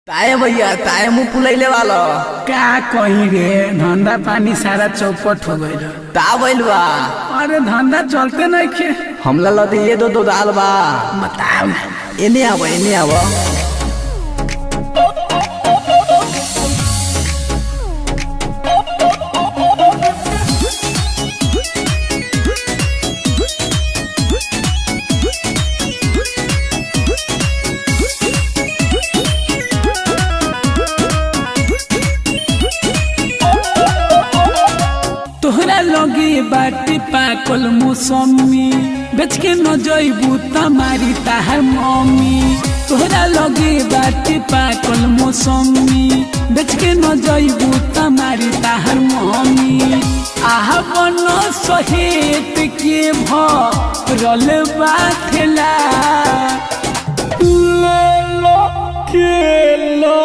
ताए भैया ताए मुँह फुलैले वाला क्या कही रे धंधा पानी सारा चौपट हो गईल। ता भइल बा अरे धंधा चलते नहीं खे। हमला लदी ये दो दाल बा बताओ एने आव तोहरा लगे बाटी पाकल मौसमी बेच के न जइबू तमारी ताहर मम्मी। तोहरा लगे बाटी पाकल मौसमी बेच के न जइबू तमारी ताहर मम्मी। आह बन सहेत के भरल बाथेला ले लो खेलो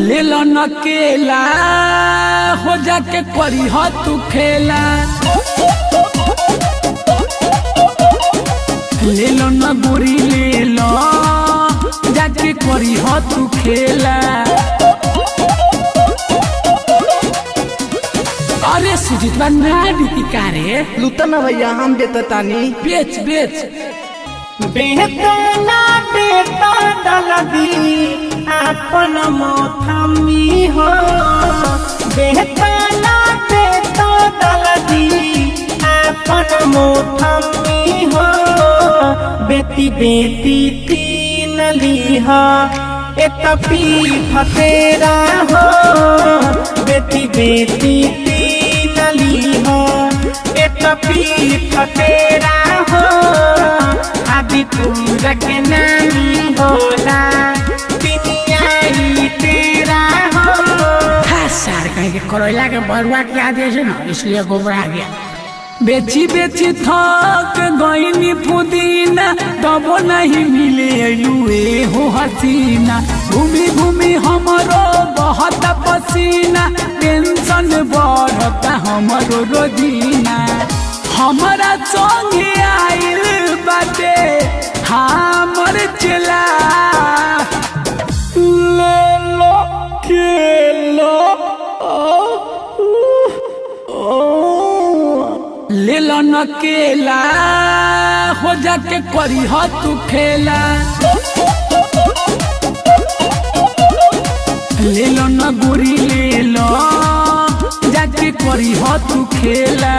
ले लो नकेला हो जाके करी हो तू खेला। ले लो न गोरी ले लो जाके करी हो तू खेला। अरे सुजीत नारी का रे लुता ना भैया हम देता तानी बेच बेच बेतना बेटा डलदी अपन मोथमी हो। बेतना बेटा डलदी अपन मोथमी हो। बेटी बेटी तीन लीहा एक पीठ तेरा हो। बेटी बेटी तीन लीहा एक पीठ तेरा हो। अभी पूरा के नानी होला पिनियाई तेरा हो। खास सार कहीं के करोला के बरुआ के आदेश है ना इसलिए गोबरा गया। बेची बेची थक गईनी पुदीना तबो नहीं मिले युए हो हसीना। घूमी घूमी हमरो बहुत पसीना टेंशन बढ़ता हमरो रोजीना। हमारा संगे आइल बाटे हमर चला ले लो खेलो ले लो नकेला हो जाके करी हो तू खेला। ले लो न गोरी ले लो जाके करी हो तू खेला।